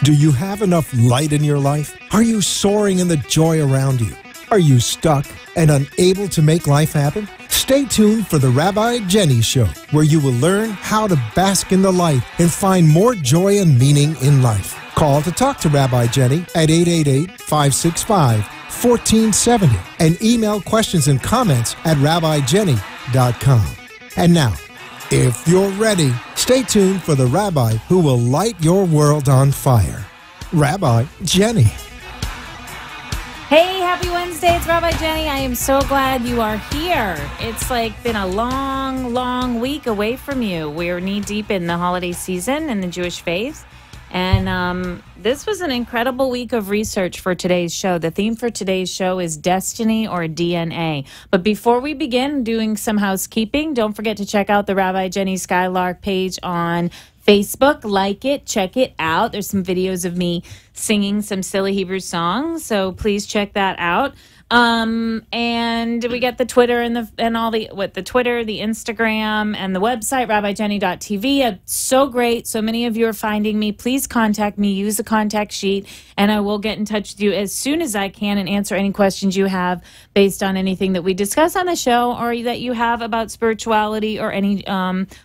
Do you have enough light in your life? Are you soaring in the joy around you? Are you stuck and unable to make life happen? Stay tuned for the Rabbi Jenny Show, where you will learn how to bask in the light and find more joy and meaning in life. Call to talk to Rabbi Jenny at 888-565-1470 and email questions and comments at rabbijenny.com. And now, if you're ready, stay tuned for the Rabbi who will light your world on fire, Rabbi Jenny. Hey, happy Wednesday. It's Rabbi Jenny. I am so glad you are here. It's been a long week away from you. We're knee deep in the holiday season in the Jewish faith. And this was an incredible week of research for today's show. The theme for today's show is destiny or DNA. But before we begin doing some housekeeping, don't forget to check out the Rabbi Jenny Skylark page on Facebook. Like it, check it out. There's some videos of me singing some silly Hebrew songs, so please check that out. And we get the Twitter and the Twitter, the Instagram, and the website, rabbijenny.tv. It's so great. So many of you are finding me. Please contact me. Use the contact sheet, and I will get in touch with you as soon as I can and answer any questions you have based on anything that we discuss on the show or that you have about spirituality or any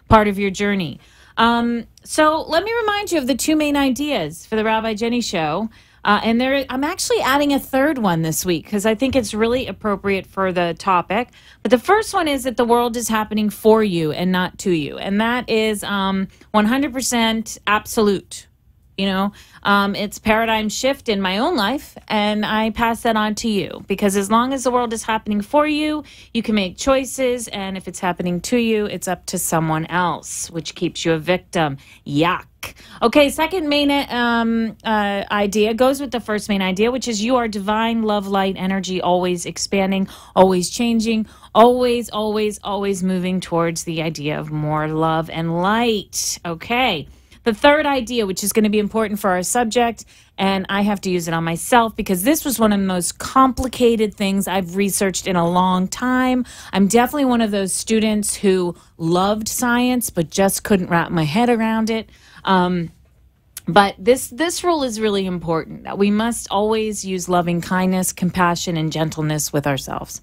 part of your journey. So let me remind you of the two main ideas for the Rabbi Jenny Show. I'm actually adding a third one this week because I think it's really appropriate for the topic. But the first one is that the world is happening for you and not to you. And that is 100% absolute. It's paradigm shift in my own life, and I pass that on to you because as long as the world is happening for you, you can make choices, and if it's happening to you, it's up to someone else, which keeps you a victim. Yuck. Okay, second main idea goes with the first main idea, which is you are divine, love, light, energy, always expanding, always changing, always moving towards the idea of more love and light. Okay. The third idea, which is going to be important for our subject, and I have to use it on myself because this was one of the most complicated things I've researched in a long time. I'm definitely one of those students who loved science but just couldn't wrap my head around it. But this rule is really important, that we must always use loving kindness, compassion, and gentleness with ourselves.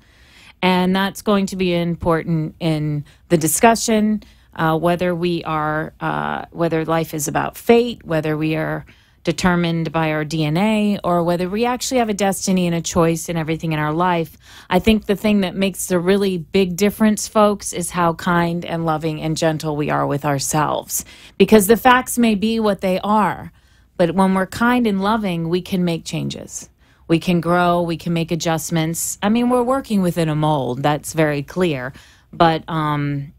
And that's going to be important in the discussion, whether life is about fate, whether we are determined by our DNA, or whether we actually have a destiny and a choice in everything in our life. I think the thing that makes the really big difference, folks, is how kind and loving and gentle we are with ourselves. Because the facts may be what they are, but when we're kind and loving, we can make changes. We can grow, we can make adjustments. I mean, we're working within a mold, that's very clear. But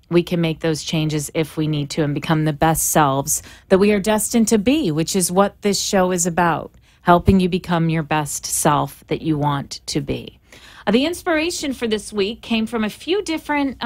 we can make those changes if we need to and become the best selves that we are destined to be, which is what this show is about, helping you become your best self that you want to be. The inspiration for this week came from a few different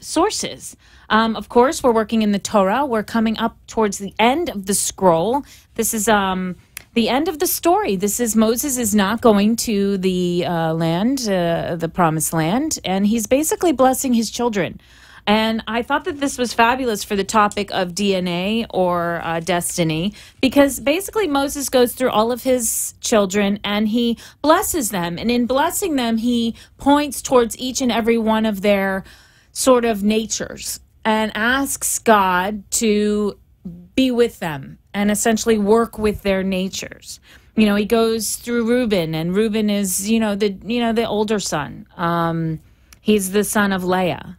sources. Of course, we're working in the Torah. We're coming up towards the end of the scroll. This is the end of the story. This is Moses is not going to the the promised land, and he's basically blessing his children. And I thought that this was fabulous for the topic of DNA or destiny, because basically Moses goes through all of his children and he blesses them. And in blessing them, he points towards each and every one of their sort of natures and asks God to be with them and essentially work with their natures. He goes through Reuben, and Reuben is, the older son. He's the son of Leah.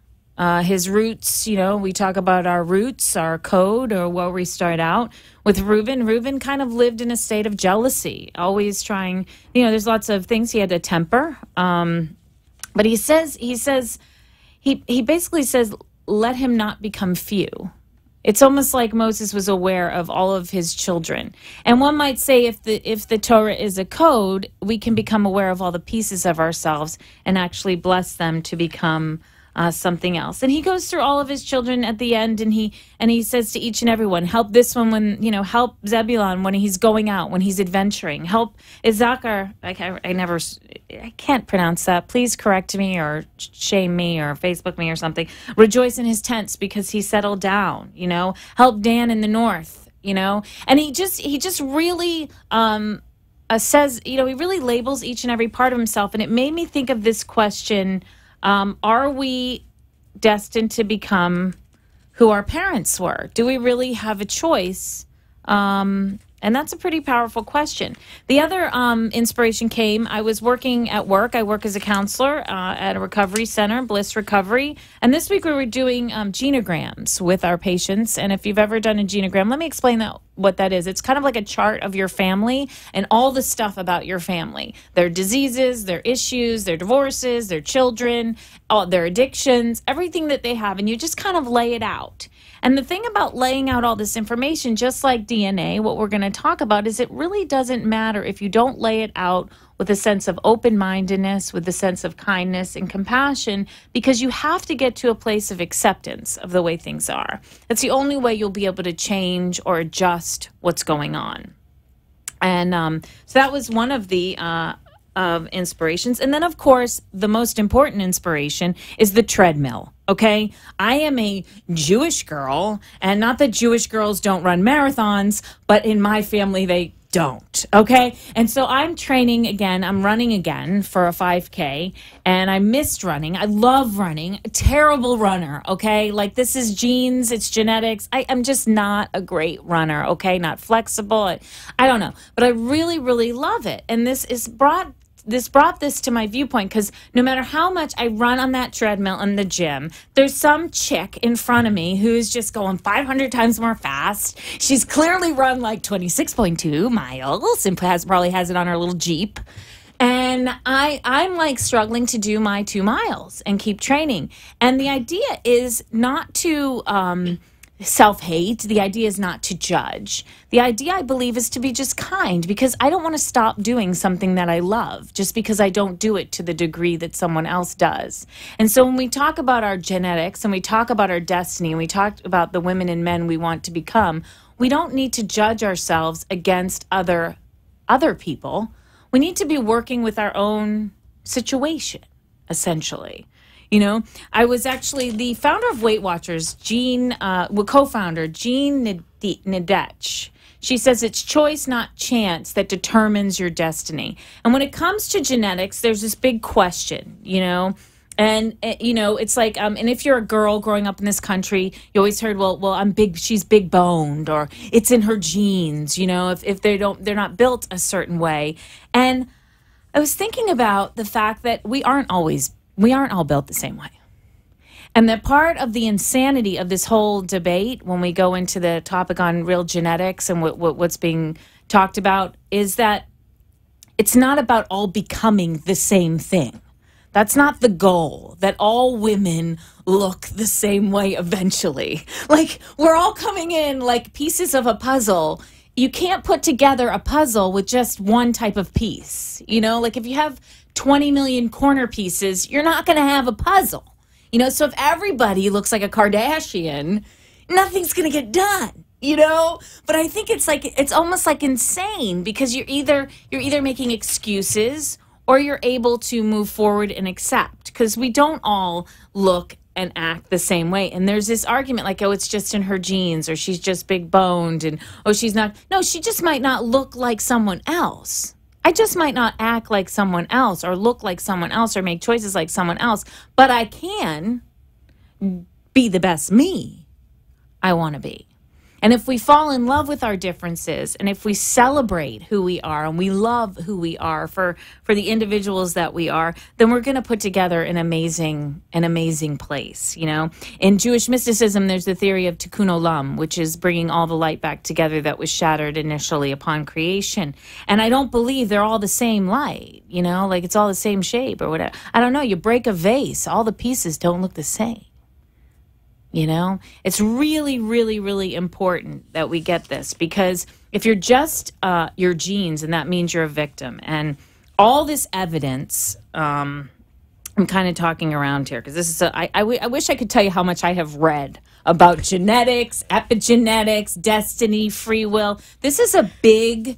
His roots, we talk about our roots, our code, or where we start out. With Reuben, Reuben kind of lived in a state of jealousy, always trying, there's lots of things. He had a temper. But he basically says, let him not become few. It's almost like Moses was aware of all of his children. And one might say if the Torah is a code, we can become aware of all the pieces of ourselves and actually bless them to become something else. And he goes through all of his children at the end, and he says to each and every one, help this one when, help Zebulon when he's going out, when he's adventuring. Help Issachar. I can't pronounce that. Please correct me or shame me or Facebook me or something. Rejoice in his tents because he settled down, Help Dan in the north, you know? And he just really says, you know, he really labels each and every part of himself. And it made me think of this question, are we destined to become who our parents were? Do we really have a choice? And that's a pretty powerful question. The other inspiration came, I was working at work. I work as a counselor at a recovery center, Bliss Recovery. And this week we were doing genograms with our patients. And if you've ever done a genogram, let me explain what that is. It's kind of like a chart of your family and all the stuff about your family. Their diseases, their issues, their divorces, their children, their addictions, everything that they have. And you just kind of lay it out. And the thing about laying out all this information, just like DNA, what we're going to talk about is it really doesn't matter if you don't lay it out with a sense of open-mindedness, with a sense of kindness and compassion, because you have to get to a place of acceptance of the way things are. That's the only way you'll be able to change or adjust what's going on. And so that was one of the inspirations. And then, of course, the most important inspiration is the treadmill. Okay, I am a Jewish girl, and not that Jewish girls don't run marathons, but in my family, they don't. Okay, and so I'm training again. I'm running again for a 5K, and I missed running. I love running. A terrible runner. Okay, like this is genes, it's genetics. I'm just not a great runner. Okay, not flexible. I don't know, but I really, really love it, and this brought this to my viewpoint, because no matter how much I run on that treadmill in the gym, there's some chick in front of me who's just going 500 times more fast. She's clearly run like 26.2 miles and probably has it on her little Jeep. And I'm like struggling to do my 2 miles and keep training. And the idea is not to self-hate. The idea is not to judge. The idea, I believe, is to be just kind, because I don't want to stop doing something that I love just because I don't do it to the degree that someone else does. And so when we talk about our genetics and we talk about our destiny and we talk about the women and men we want to become, we don't need to judge ourselves against other people. We need to be working with our own situation, essentially. You know, I was actually the founder of Weight Watchers, co-founder, Jean Nadech. She says it's choice, not chance, that determines your destiny. And when it comes to genetics, there's this big question, you know, and, you know, it's like, and if you're a girl growing up in this country, you always heard, well, I'm big, she's big boned, or it's in her genes, you know, if they're not built a certain way. And I was thinking about the fact that we aren't all built the same way. And that part of the insanity of this whole debate, when we go into the topic on real genetics and what's being talked about, is that it's not about all becoming the same thing. That's not the goal, that all women look the same way eventually. Like, we're all coming in like pieces of a puzzle. You can't put together a puzzle with just one type of piece. You know, like if you have 20 million corner pieces, you're not going to have a puzzle. You know, so if everybody looks like a Kardashian, nothing's going to get done, you know? But I think it's almost like insane, because you're either making excuses or you're able to move forward and accept, because we don't all look and act the same way. And there's this argument like, oh, it's just in her genes, or she's just big boned, and oh, she's not. No, she just might not look like someone else. I just might not act like someone else or look like someone else or make choices like someone else, but I can be the best me I want to be. And if we fall in love with our differences, and if we celebrate who we are and we love who we are for the individuals that we are, then we're going to put together an amazing place, you know. In Jewish mysticism, there's the theory of tikkun olam, which is bringing all the light back together that was shattered initially upon creation. And I don't believe they're all the same light, you know, like it's all the same shape or whatever. I don't know. You break a vase, all the pieces don't look the same. You know, it's really, really, really important that we get this, because if you're just your genes, and that means you're a victim, and all this evidence, I'm kind of talking around here, because this is I wish I could tell you how much I have read about genetics, epigenetics, destiny, free will. This is a big,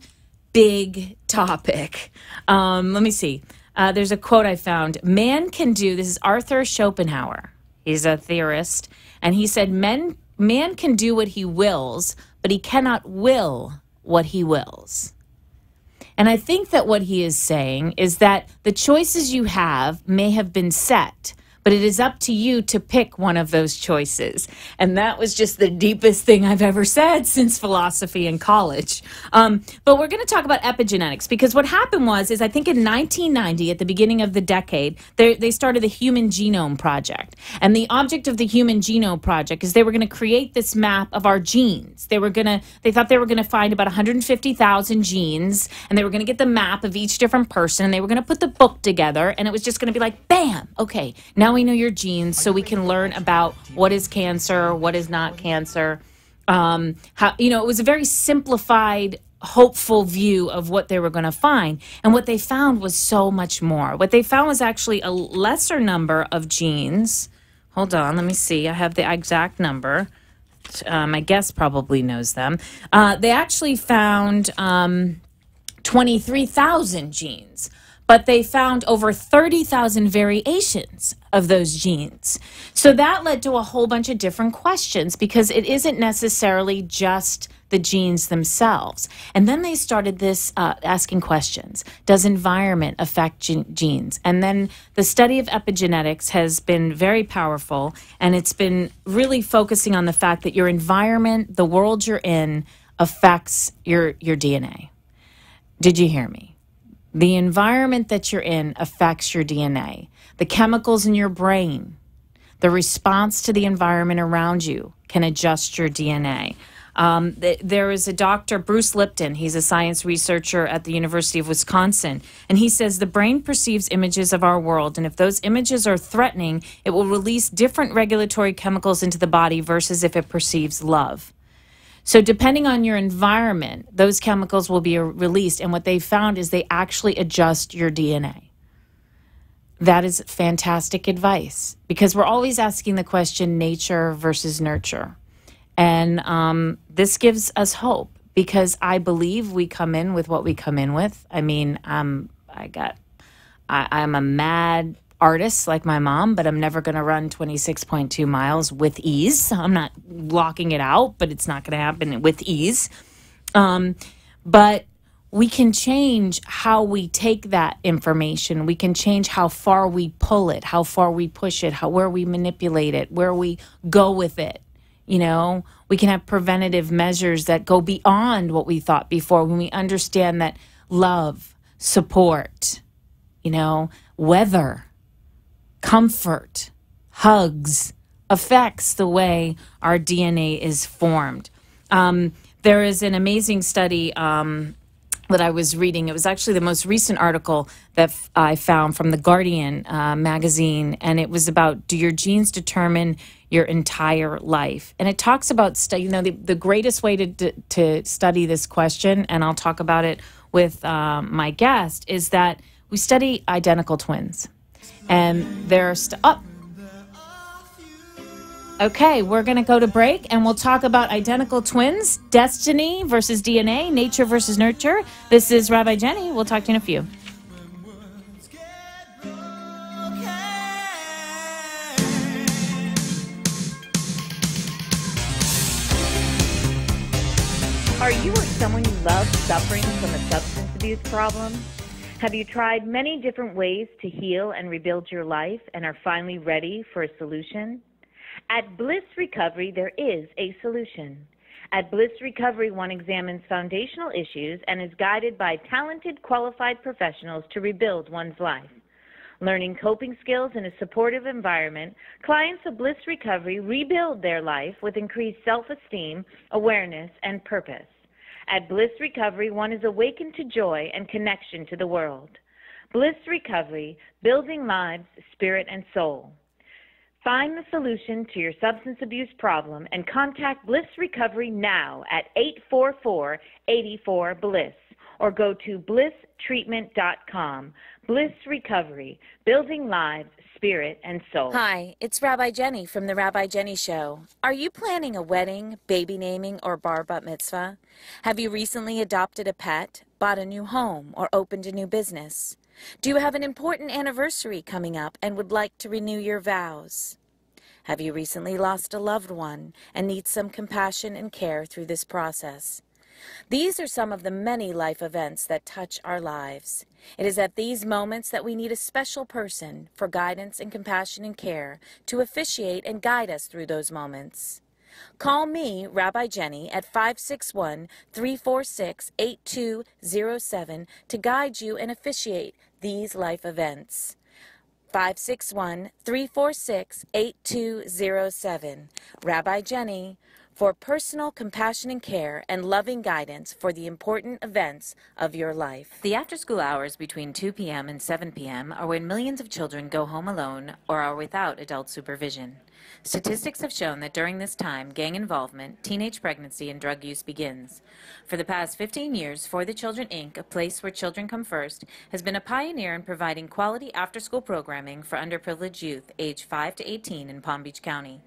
big topic. Let me see. There's a quote I found. Man can do, this is Arthur Schopenhauer. He's a theorist. And he said, man can do what he wills, but he cannot will what he wills. And I think that what he is saying is that the choices you have may have been set, but it is up to you to pick one of those choices. And that was just the deepest thing I've ever said since philosophy in college. But we're going to talk about epigenetics, because what happened was, I think in 1990, at the beginning of the decade, they started the Human Genome Project. And the object of the Human Genome Project is they were going to create this map of our genes. They thought they were going to find about 150,000 genes, and they were going to get the map of each different person, and they were going to put the book together, and it was just going to be like, bam, okay, now we know your genes, so we can learn about what is cancer, what is not cancer. It was a very simplified, hopeful view of what they were going to find. And what they found was so much more. What they found was actually a lesser number of genes. Hold on, let me see. I have the exact number. My guest probably knows them. They actually found 23,000 genes. But they found over 30,000 variations of those genes. So that led to a whole bunch of different questions, because it isn't necessarily just the genes themselves. And then they started this asking questions. Does environment affect genes? And then the study of epigenetics has been very powerful, and it's been really focusing on the fact that your environment, the world you're in, affects your DNA. Did you hear me? The environment that you're in affects your DNA. The chemicals in your brain, the response to the environment around you can adjust your DNA. There is a doctor, Bruce Lipton. He's a science researcher at the University of Wisconsin. And he says the brain perceives images of our world. And if those images are threatening, it will release different regulatory chemicals into the body versus if it perceives love. So depending on your environment, those chemicals will be released. And what they found is they actually adjust your DNA. That is fantastic advice, because we're always asking the question, nature versus nurture. And this gives us hope, because I believe we come in with what we come in with. I mean, I'm a mad artist like my mom, but I'm never going to run 26.2 miles with ease. I'm not blocking it out, but it's not going to happen with ease. But we can change how we take that information. We can change how far we pull it, how far we push it, where we manipulate it, where we go with it. We can have preventative measures that go beyond what we thought before, when we understand that love, support, weather, comfort, hugs affects the way our DNA is formed. There is an amazing study that I was reading. It was actually the most recent article that I found from The Guardian magazine, and it was about, do your genes determine your entire life? And it talks about, the greatest way to study this question, and I'll talk about it with my guest, is that we study identical twins. And there's okay, we're going to go to break, and we'll talk about identical twins, destiny versus DNA, nature versus nurture. This is Rabbi Jenny. We'll talk to you in a few. Are you or someone you love suffering from a substance abuse problem? Have you tried many different ways to heal and rebuild your life and are finally ready for a solution? At Bliss Recovery, there is a solution. At Bliss Recovery, one examines foundational issues and is guided by talented, qualified professionals to rebuild one's life. Learning coping skills in a supportive environment, clients of Bliss Recovery rebuild their life with increased self-esteem, awareness, and purpose. At Bliss Recovery, one is awakened to joy and connection to the world. Bliss Recovery, building lives, spirit, and soul. Find the solution to your substance abuse problem and contact Bliss Recovery now at 844-84-BLISS or go to blisstreatment.com. Bliss Recovery, building lives, spirit, and soul. Hi, it's Rabbi Jenny from The Rabbi Jenny Show. Are you planning a wedding, baby naming, or bar bat mitzvah? Have you recently adopted a pet, bought a new home, or opened a new business? Do you have an important anniversary coming up and would like to renew your vows? Have you recently lost a loved one and need some compassion and care through this process? These are some of the many life events that touch our lives. It is at these moments that we need a special person for guidance and compassion and care to officiate and guide us through those moments. Call me, Rabbi Jenny, at 561-346-8207 to guide you and officiate these life events. 561-346-8207. Rabbi Jenny, for personal compassion and care and loving guidance for the important events of your life. The after-school hours between 2 p.m. and 7 p.m. are when millions of children go home alone or are without adult supervision. Statistics have shown that during this time, gang involvement, teenage pregnancy, and drug use begins. For the past 15 years, For the Children, Inc., a place where children come first, has been a pioneer in providing quality after-school programming for underprivileged youth aged 5 to 18 in Palm Beach County.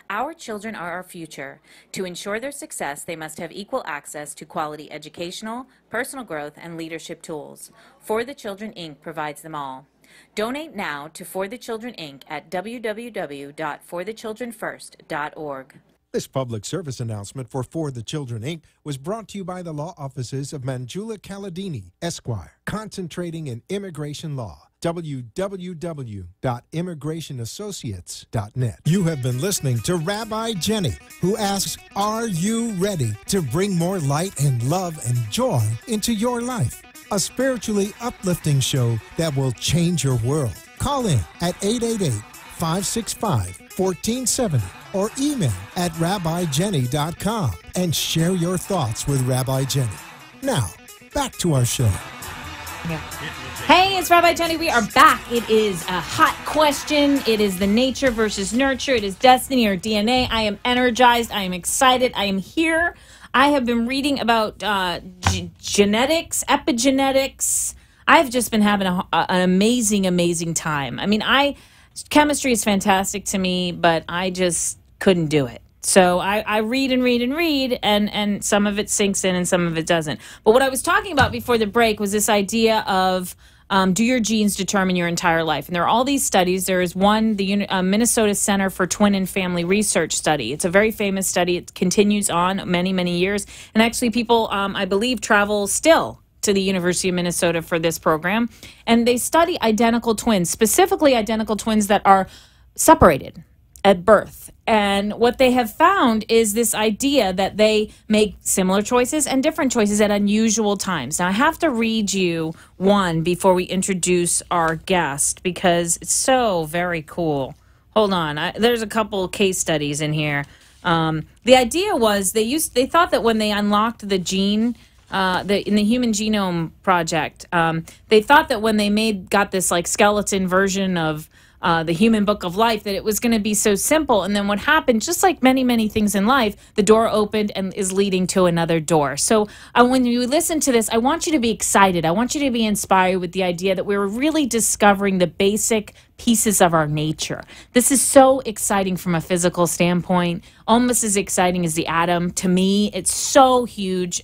Our children are our future. To ensure their success, they must have equal access to quality educational, personal growth, and leadership tools. For the Children, Inc. provides them all. Donate now to For the Children, Inc. at www.forthechildrenfirst.org. This public service announcement for the Children, Inc. was brought to you by the law offices of Manjula Kaladini, Esquire, concentrating in immigration law. www.immigrationassociates.net. You have been listening to Rabbi Jenny, who asks, are you ready to bring more light and love and joy into your life? A spiritually uplifting show that will change your world. Call in at 888-565-1470 or email at rabbijenny.com and share your thoughts with Rabbi Jenny. Now, back to our show. Hey, it's Rabbi Jenny. We are back. It is a hot question. It is the nature versus nurture. It is destiny or DNA. I am energized. I am excited. I am here. I have been reading about genetics, epigenetics. I've just been having an amazing, amazing time. I mean, chemistry is fantastic to me, but I just couldn't do it. So I read and read and read, and some of it sinks in and some of it doesn't. But what I was talking about before the break was this idea of do your genes determine your entire life? And there are all these studies. There is one, the Minnesota Center for Twin and Family Research study. It's a very famous study. It continues on many, many years. And actually people, I believe, travel still to the University of Minnesota for this program. And they study identical twins, specifically identical twins that are separated at birth. And what they have found is this idea that they make similar choices and different choices at unusual times. Now, I have to read you one before we introduce our guest because it's so very cool. Hold on. There's a couple case studies in here. The idea was they thought that when they unlocked the gene, in the Human Genome Project, they thought that when they got this like skeleton version of the human book of life, that it was going to be so simple. And then what happened, just like many, many things in life, the door opened and is leading to another door. So when you listen to this, I want you to be excited. I want you to be inspired with the idea that we're really discovering the basic pieces of our nature. This is so exciting from a physical standpoint, almost as exciting as the atom. To me, it's so huge.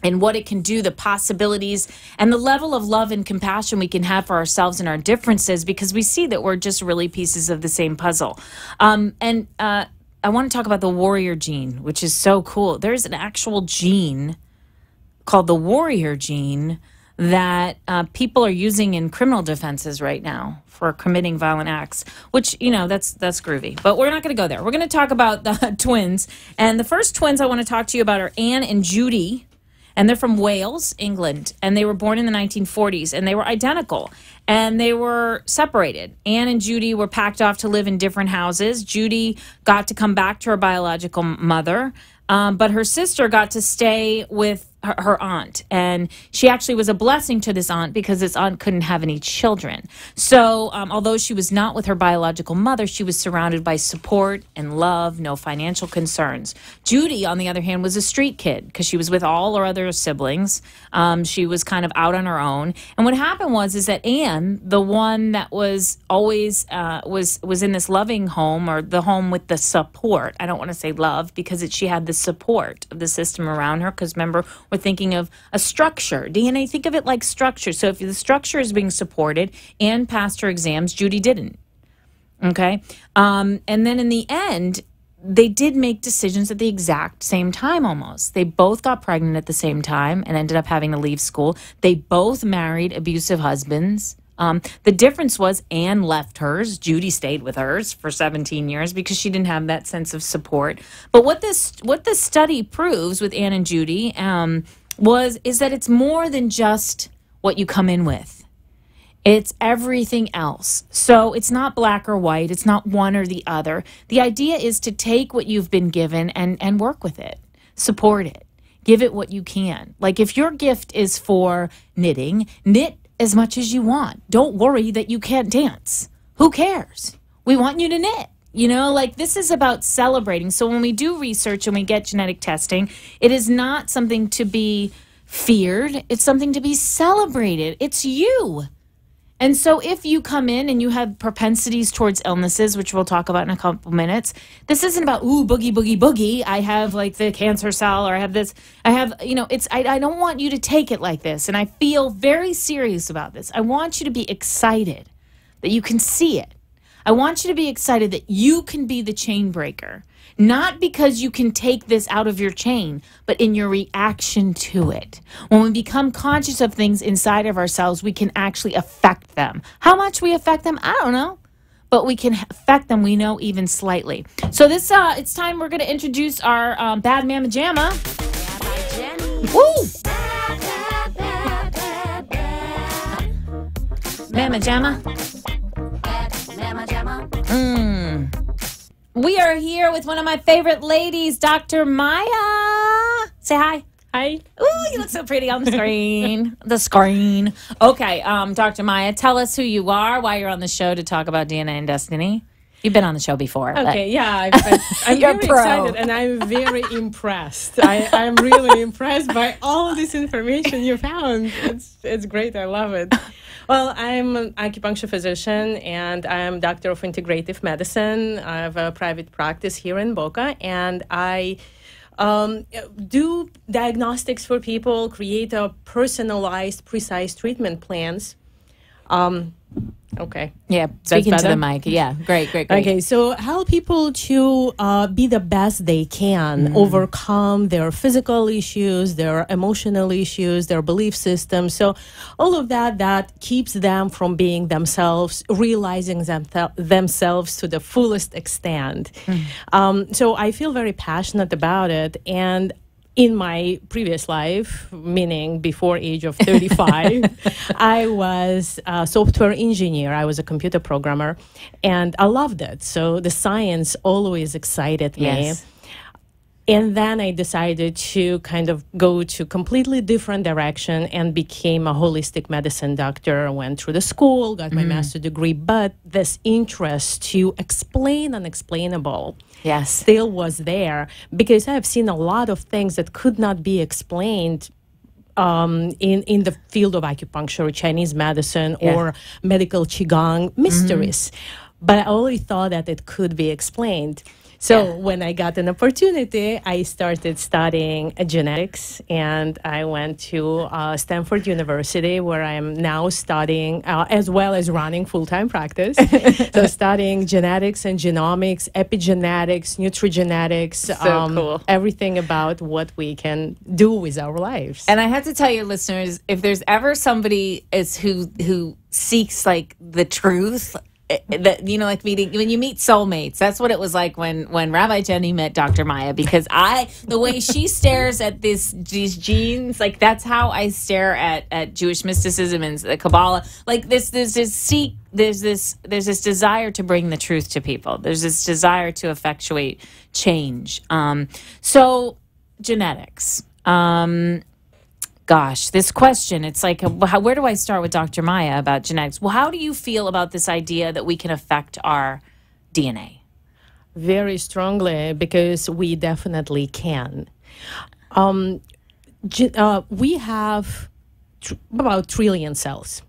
And what it can do, the possibilities, and the level of love and compassion we can have for ourselves and our differences, because we see that we're just really pieces of the same puzzle. I want to talk about the warrior gene, which is so cool. There's an actual gene called the warrior gene that people are using in criminal defenses right now for committing violent acts, which, you know, that's groovy. But we're not going to go there. We're going to talk about the twins. And the first twins I want to talk to you about are Anne and Judy. And they're from Wales, England, and they were born in the 1940s, and they were identical, and they were separated. Anne and Judy were packed off to live in different houses. Judy got to come back to her biological mother, but her sister got to stay with her aunt, and she actually was a blessing to this aunt because this aunt couldn't have any children. So although she was not with her biological mother, she was surrounded by support and love, no financial concerns. Judy, on the other hand, was a street kid because she was with all her other siblings. She was kind of out on her own. And what happened is that Anne, the one that was always was in this loving home, or the home with the support. I don't want to say love because she had the support of the system around her, because remember, we're thinking of a structure. DNA, think of it like structure. So if the structure is being supported, Anne passed her exams, Judy didn't. Okay. And then in the end, they did make decisions at the exact same time almost. They both got pregnant at the same time and ended up having to leave school. They both married abusive husbands. The difference was Anne left hers. Judy stayed with hers for 17 years because she didn't have that sense of support. But what this study proves with Anne and Judy is that it's more than just what you come in with. It's everything else. So it's not black or white. It's not one or the other. The idea is to take what you've been given and work with it, support it, give it what you can. Like if your gift is for knitting, knit as much as you want. Don't worry that you can't dance. Who cares? We want you to knit. You know, like this is about celebrating. So when we do research and we get genetic testing, it is not something to be feared. It's something to be celebrated. It's you. And so if you come in and you have propensities towards illnesses, which we'll talk about in a couple minutes, this isn't about, ooh, boogie, boogie, boogie. I have like the cancer cell or I have this. I have, you know, I don't want you to take it like this. And I feel very serious about this. I want you to be excited that you can see it. I want you to be excited that you can be the chain breaker. Not because you can take this out of your chain, but in your reaction to it. When we become conscious of things inside of ourselves, we can actually affect them. How much we affect them, I don't know. But we can affect them, we know, even slightly. So this, it's time we're going to introduce our Bad Mama Jamma. Rabbi Jenny. Woo! Mama Jamma. Mama Jamma. We are here with one of my favorite ladies, Dr. Maya. Say hi. Hi. Ooh, you look so pretty on the screen. Okay, Dr. Maya, tell us who you are, why you're on the show to talk about DNA and Destiny. You've been on the show before. Okay, yeah, I'm You're very pro. excited and I'm very impressed. I'm really impressed by all this information you found. It's great. I love it. Well, I'm an acupuncture physician and I'm doctor of integrative medicine. I have a private practice here in Boca and I do diagnostics for people, create a personalized, precise treatment plans. Okay. Yeah, speaking to the mic. Yeah, great. Okay, so help people to be the best they can, overcome their physical issues, their emotional issues, their belief system. So all of that keeps them from being themselves, realizing themselves to the fullest extent. So I feel very passionate about it. And in my previous life, meaning before age of 35, I was a software engineer. I was a computer programmer, and I loved it. So the science always excited me. Yes. And then I decided to kind of go to completely different direction and became a holistic medicine doctor. I went through the school, got my master's degree, but this interest to explain unexplainable still was there because I have seen a lot of things that could not be explained in the field of acupuncture or Chinese medicine or medical qigong mysteries. But I always thought that it could be explained. So when I got an opportunity, I started studying genetics, and I went to Stanford University, where I'm now studying, as well as running full-time practice. So studying genetics and genomics, epigenetics, nutrigenetics, cool. Everything about what we can do with our lives. And I have to tell your listeners, if there's ever somebody who seeks like the truth, that, you know, like meeting when you meet soulmates, that's what it was like when Rabbi Jenny met Dr. Maya, because the way she stares at these genes, like that's how I stare at Jewish mysticism and the Kabbalah. Like there's this desire to bring the truth to people. There's this desire to effectuate change. So genetics. Gosh, this question, it's like, where do I start with Dr. Maya about genetics? Well, how do you feel about this idea that we can affect our DNA? Very strongly, because we definitely can. We have about 1 trillion cells,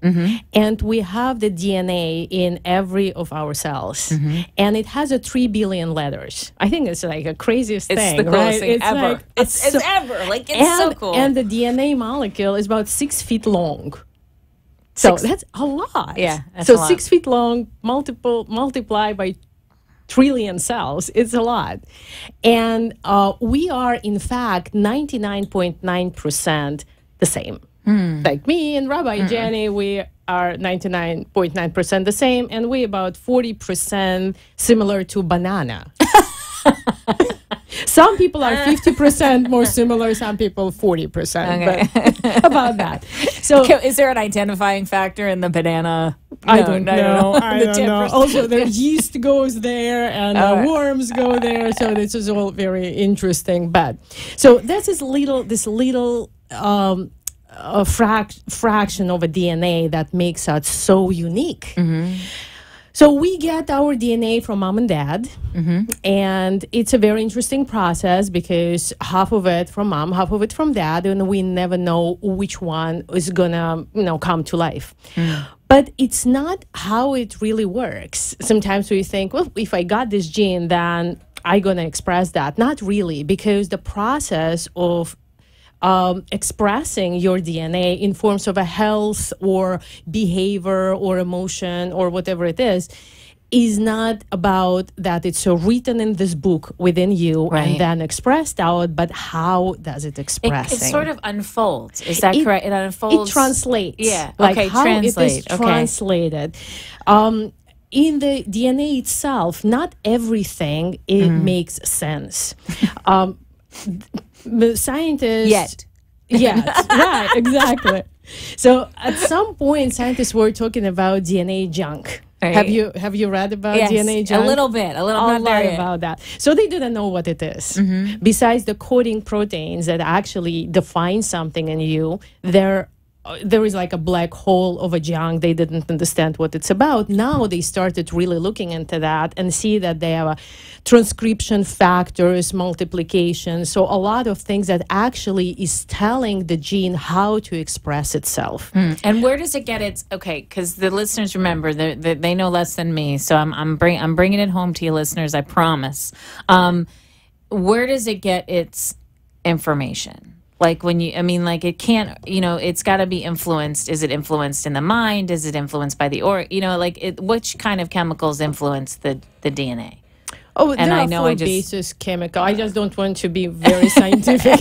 and we have the DNA in every of our cells, and it has 3 billion letters. I think it's like a craziest thing. It's the coolest thing ever. Like, it's ever. Like, it's so cool. And the DNA molecule is about 6 feet long. So that's a lot. Yeah, that's so a lot. 6 feet long, multiply by trillion cells. It's a lot. And we are, in fact, 99.9% the same. Like me and Rabbi Jenny, we are 99.9% the same, and we about 40% similar to banana. Some people are 50% more similar, some people 40%, but about that. So is there an identifying factor in the banana? I don't know. I don't know. 10%. Also, the yeast goes there and worms go there. So this is all very interesting. But so this little fraction of a DNA that makes us so unique. So we get our DNA from mom and dad, and it's a very interesting process because half of it from mom, half of it from dad, and we never know which one is gonna, come to life. But it's not how it really works. Sometimes we think, well, if I got this gene, then I'm gonna express that. Not really, because the process of expressing your DNA in forms of a health or behavior or emotion or whatever it is not about that it's so written in this book within you and then expressed out, but how does it express? It sort of unfolds. Is that correct? It unfolds. It translates. Yeah. Like okay. how Translate. it is translated. In the DNA itself, not everything makes sense. Scientists... Yes, right, exactly. So at some point, scientists were talking about DNA junk. Right. Have you read about DNA junk? A little bit. A lot about that. So they didn't know what it is. Besides the coding proteins that actually define something in you, there is like a black hole of a junk. They didn't understand what it's about. Now they started really looking into that and see that they have transcription factors, multiplication. So a lot of things that actually is telling the gene how to express itself. And where does it get its? Okay, because the listeners remember they know less than me. So I'm bringing it home to you, listeners. I promise. Where does it get its information? Like it can't, it's got to be influenced. Is it influenced in the mind? Is it influenced by the which kind of chemicals influence the DNA? Oh, there are four basis chemical. I just don't want to be very scientific.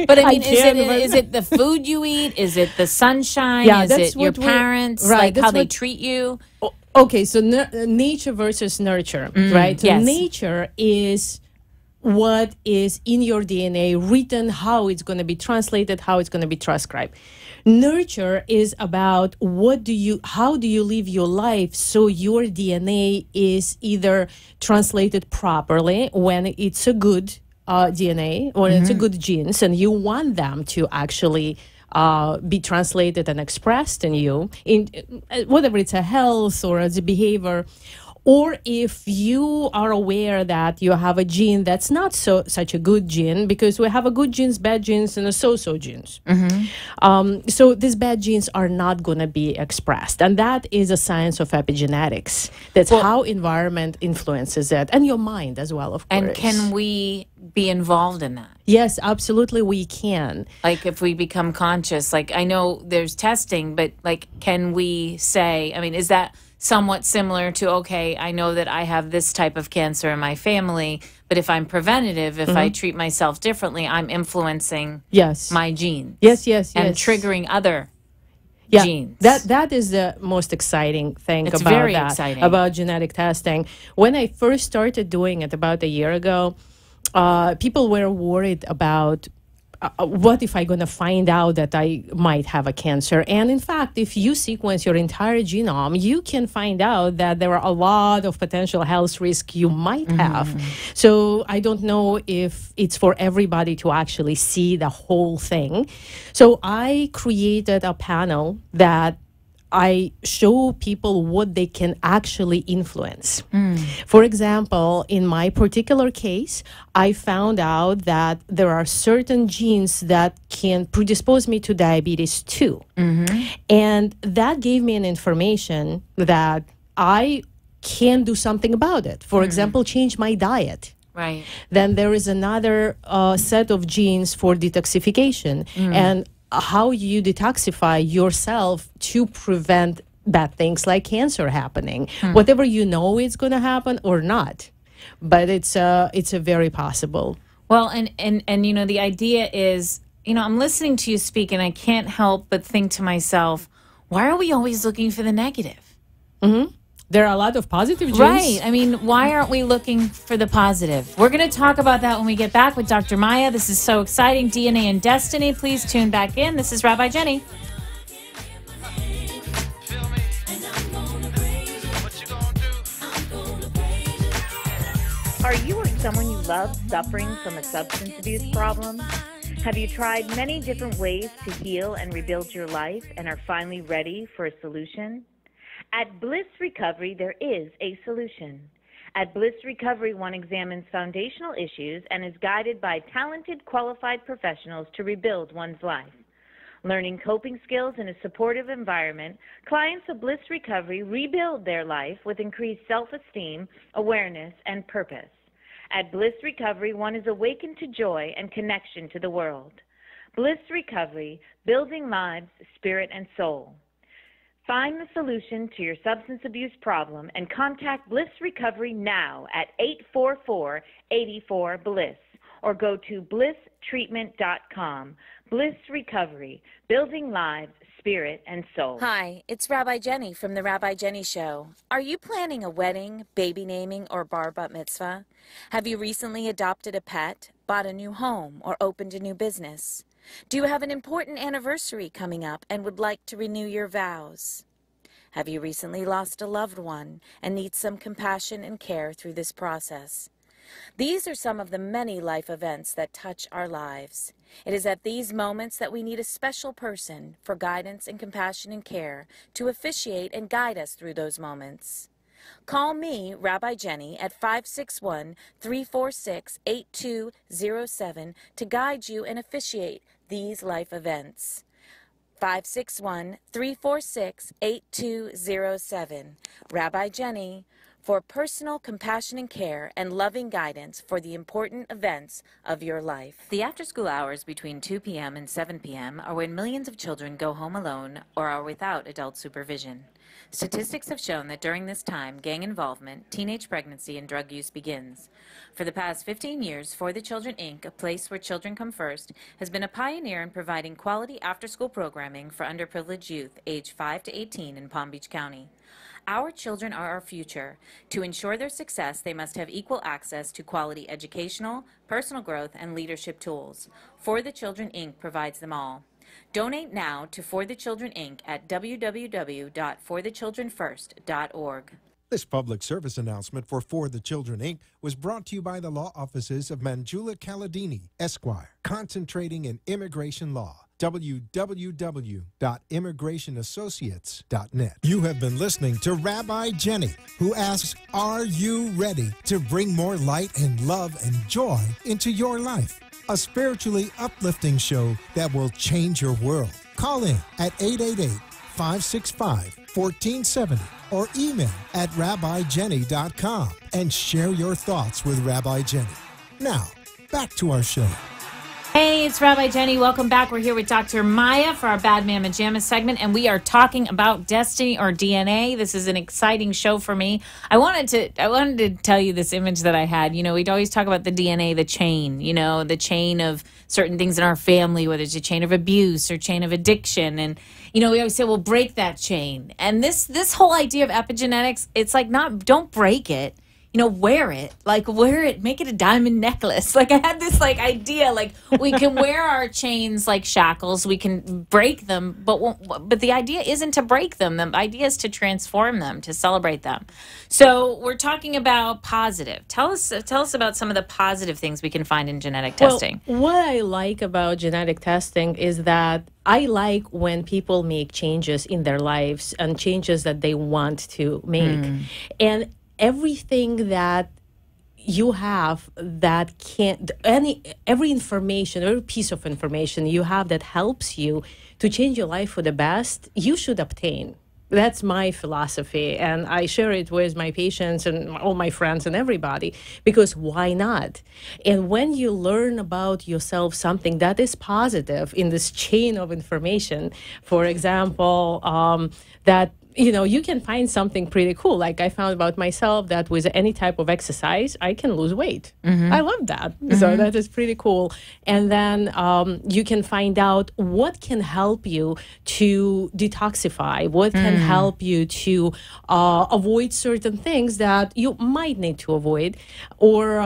But I mean, is it the food you eat? Is it the sunshine? Yeah, is it your parents? Right, like how they treat you? Okay, so nature versus nurture, right? So nature is what is in your DNA written, how it's going to be translated, how it's going to be transcribed. Nurture is about how do you live your life so your DNA is either translated properly when it's a good DNA or it's a good genes, and you want them to actually be translated and expressed in you, in whether it's a health or as a behavior. Or if you are aware that you have a gene that's not such a good gene, because we have a good genes, bad genes, and a so-so genes. So these bad genes are not going to be expressed. And that is a science of epigenetics. That's how environment influences it. And your mind as well, of course. And can we be involved in that? Yes, absolutely we can. Like if we become conscious, like I know there's testing, but like can we say, I mean, is that somewhat similar to, okay, I know that I have this type of cancer in my family, but if I'm preventative, if I treat myself differently, I'm influencing my genes. Yes. And triggering other genes. That is the most exciting thing about genetic testing. When I first started doing it about a year ago, people were worried about what if I'm going to find out that I might have a cancer? And in fact, if you sequence your entire genome, you can find out that there are a lot of potential health risks you might have. So I don't know if it's for everybody to actually see the whole thing. So I created a panel that I show people what they can actually influence. For example, in my particular case, I found out that there are certain genes that can predispose me to diabetes too. And that gave me an information that I can do something about it. For example, change my diet. Right. Then there is another set of genes for detoxification. And how you detoxify yourself to prevent bad things like cancer happening. Whatever you know is going to happen or not, but it's a very possible. Well, and the idea is, I'm listening to you speak, and I can't help but think to myself, why are we always looking for the negative? There are a lot of positive genes. Right. I mean, why aren't we looking for the positive? We're going to talk about that when we get back with Dr. Maya. This is so exciting. DNA and Destiny. Please tune back in. This is Rabbi Jenny. Are you or someone you love suffering from a substance abuse problem? Have you tried many different ways to heal and rebuild your life and are finally ready for a solution? At Bliss Recovery, there is a solution. At Bliss Recovery, one examines foundational issues and is guided by talented, qualified professionals to rebuild one's life. Learning coping skills in a supportive environment, clients of Bliss Recovery rebuild their life with increased self-esteem, awareness, and purpose. At Bliss Recovery, one is awakened to joy and connection to the world. Bliss Recovery, building lives, spirit, and soul. Find the solution to your substance abuse problem and contact Bliss Recovery now at 844-84-BLISS or go to blisstreatment.com. Bliss Recovery, building lives, spirit, and soul. Hi, it's Rabbi Jenny from The Rabbi Jenny Show. Are you planning a wedding, baby naming, or bar bat mitzvah? Have you recently adopted a pet, bought a new home, or opened a new business? Do you have an important anniversary coming up and would like to renew your vows? Have you recently lost a loved one and need some compassion and care through this process? These are some of the many life events that touch our lives. It is at these moments that we need a special person for guidance and compassion and care to officiate and guide us through those moments. Call me, Rabbi Jenny, at 561-346-8207 to guide you and officiate these life events. 561-346-8207. Rabbi Jenny, for personal compassion and care and loving guidance for the important events of your life. The after-school hours between 2 p.m. and 7 p.m. are when millions of children go home alone or are without adult supervision. Statistics have shown that during this time, gang involvement, teenage pregnancy, and drug use begins. For the past 15 years, For the Children, Inc., a place where children come first, has been a pioneer in providing quality after-school programming for underprivileged youth aged 5 to 18 in Palm Beach County. Our children are our future. To ensure their success, they must have equal access to quality educational, personal growth, and leadership tools. For the Children, Inc. provides them all. Donate now to For the Children, Inc. at www.forthechildrenfirst.org. This public service announcement for the Children, Inc. was brought to you by the law offices of Manjula Caladini, Esquire, concentrating in immigration law. www.immigrationassociates.net. You have been listening to Rabbi Jenny, who asks, are you ready to bring more light and love and joy into your life? A spiritually uplifting show that will change your world. Call in at 888-565-1470 or email at rabbijenny.com and share your thoughts with Rabbi Jenny. Now, back to our show. Hey, it's Rabbi Jenny. Welcome back. We're here with Dr. Maya for our Bad Mama Jamma segment, and we are talking about destiny or DNA. This is an exciting show for me. I wanted to tell you this image that I had. You know, we'd always talk about the DNA, the chain, the chain of certain things in our family, whether it's a chain of abuse or chain of addiction. And, we always say, well, break that chain. And this whole idea of epigenetics, it's like don't break it. Wear it, make it a diamond necklace. I had this idea, we can wear our chains like shackles, we can break them, but the idea isn't to break them. The idea is to transform them, to celebrate them. So we're talking about positive. Tell us about some of the positive things we can find in genetic testing. Well, what I like about genetic testing is that I like when people make changes in their lives and changes that they want to make. And everything that you have that every information, every piece of information you have that helps you to change your life for the best, you should obtain. That's my philosophy, and I share it with my patients and all my friends and everybody, because why not? And when you learn about yourself something that is positive in this chain of information, for example, that you can find something pretty cool. Like I found about myself that with any type of exercise, I can lose weight. I love that. So that is pretty cool. And then you can find out what can help you to detoxify, what can help you to avoid certain things that you might need to avoid, or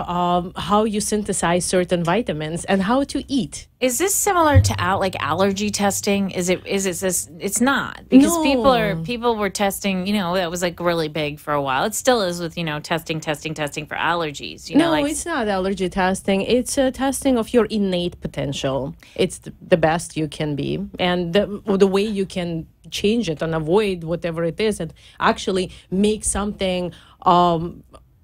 how you synthesize certain vitamins and how to eat. Is this similar to allergy testing? Is it this? It's not, because No. people were testing. That was like really big for a while. It still is with testing for allergies. No, it's not allergy testing. It's a testing of your innate potential. It's the best you can be, and the way you can change it and avoid whatever it is, and actually make something